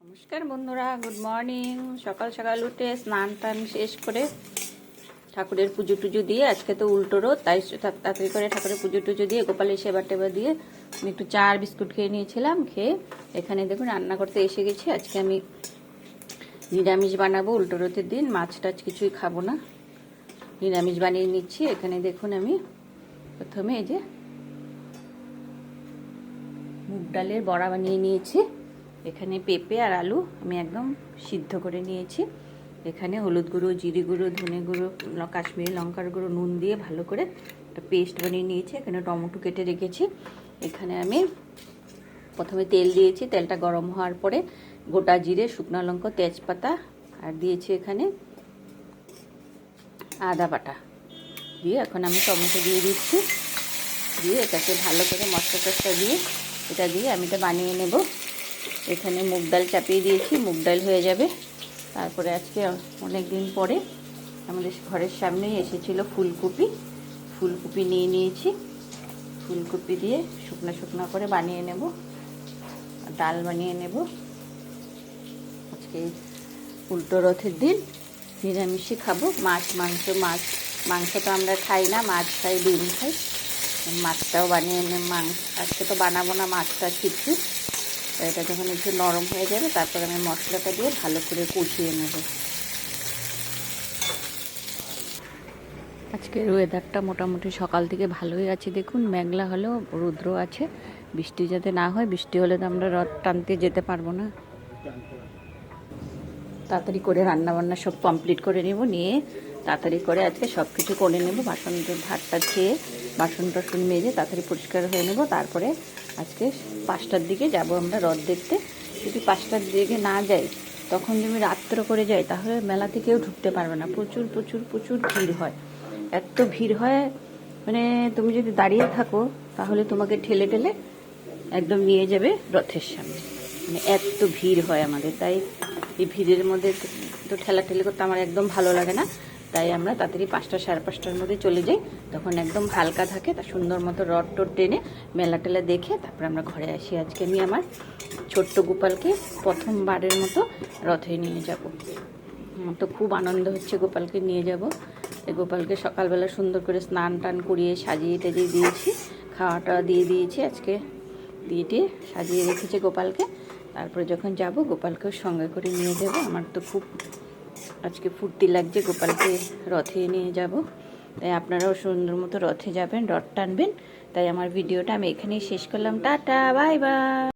নমস্কার বন্ধুরা, good morning. সকাল সকাল উঠে স্নান টান শেষ করে ঠাকুরের পুজো টুজো দিয়ে, আজকে তো উল্টো রোদ, তাই তাড়াতাড়ি করে ঠাকুরের পুজো টুজো দিয়ে গোপালের সেবা টেবা দিয়ে আমি একটু চা আর বিস্কুট খেয়ে নিয়েছিলাম। খেয়ে এখানে দেখুন রান্না করতে এসে গেছি। আজকে আমি নিরামিষ বানাবো, উল্টো রোদের দিন মাছ টাছ কিছুই খাবো না, নিরামিষ বানিয়ে নিচ্ছি। এখানে দেখুন আমি প্রথমে এই যে মুগ ডালের বড়া বানিয়ে নিয়েছি। এখানে পেঁপে আর আলু আমি একদম সিদ্ধ করে নিয়েছি। এখানে হলুদ গুঁড়ো, জিরে গুঁড়ো, ধনে গুঁড়ো, কাশ্মীরি লঙ্কার গুঁড়ো, নুন দিয়ে ভালো করে একটা পেস্ট বানিয়ে নিয়েছি। এখানে টমেটো কেটে রেখেছি। এখানে আমি প্রথমে তেল দিয়েছি, তেলটা গরম হওয়ার পরে গোটা জিরে, শুকনো লঙ্কা, তেজপাতা আর দিয়েছি এখানে আদা বাটা দিয়ে এখন আমি টমেটো দিয়ে দিচ্ছি। দিয়ে এটাকে ভালো করে মশলা টশলা দিয়ে এটা দিয়ে আমি এটা বানিয়ে নেব। এখানে মুগ ডাল চাপিয়ে দিয়েছি, মুগ ডাল হয়ে যাবে। তারপরে আজকে অনেক দিন পরে আমাদের ঘরের সামনেই এসেছিল ফুলকপি, ফুলকপি নিয়ে নিয়েছি। ফুলকপি দিয়ে শুকনো শুকনো করে বানিয়ে নেব, ডাল বানিয়ে নেব। আজকে উল্টো রথের দিন নিরামিষই খাবো, মাছ মাংস তো আমরা খাই না, মাছ খাই, ডিম খাই। মাছটাও বানিয়ে আজকে তো বানাবো না মাছটা কিছু। এটা যখন একটু নরম হয়ে যাবে তারপর আমি মশলাটা দিয়ে ভালো করে কষিয়ে নেব। আজকের ওয়েদারটা মোটামুটি সকাল থেকে ভালোই আছে, দেখুন মেঘলা হলেও রৌদ্র আছে। বৃষ্টি যাতে না হয়, বৃষ্টি হলে তো আমরা রথ টানতে যেতে পারবো না। তাড়াতাড়ি করে রান্নাবান্না সব কমপ্লিট করে নেব, নিয়ে তাড়াতাড়ি করে আজকে সব কিছু করে নেব। বাসন ভাতটা খেয়ে বাসন টাসন মেজে তাড়াতাড়ি পরিষ্কার হয়ে নেব। তারপরে আজকে 5টার দিকে যাব আমরা রথ দেখতে। যদি 5টার দিকে না যাই, তখন যদি রাত্র করে যাই তাহলে মেলাতে কেউ ঢুকতে পারবে না। প্রচুর প্রচুর প্রচুর ভিড় হয়, এত ভিড় হয় মানে তুমি যদি দাঁড়িয়ে থাকো তাহলে তোমাকে ঠেলে ঠেলে একদম নিয়ে যাবে রথের সামনে। মানে এত ভিড় হয় আমাদের, তাই এই ভিড়ের মধ্যে তো ঠেলাঠেলি করতে আমার একদম ভালো লাগে না। তাই আমরা তাড়াতাড়ি 5টা সাড়ে 5টার মধ্যে চলে যাই, তখন একদম হালকা থাকে, তা সুন্দর মতো রথ টট টেনে মেলা টেলা দেখে তারপরে আমরা ঘরে আসি। আজকে আমি আমার ছোট্ট গোপালকে প্রথমবারের মতো রথে নিয়ে যাব। তো খুব আনন্দ হচ্ছে গোপালকে নিয়ে যাব। এই গোপালকে সকালবেলা সুন্দর করে স্নান টান করিয়ে সাজিয়ে টাজিয়ে দিয়েছি, খাওয়াটা দিয়ে দিয়েছি। আজকে দিয়ে সাজিয়ে রেখেছি গোপালকে। তারপরে যখন যাব গোপালকেও সঙ্গে করে নিয়ে যাব। আমার তো খুব আজকে ফুর্তি লাগছে গোপালকে রথে নিয়ে যাব। তাই আপনারাও সুন্দর মতো রথে যাবেন, রথ টানবেন। তাই আমার ভিডিওটা আমি এখানেই শেষ করলাম। Tata, bye bye.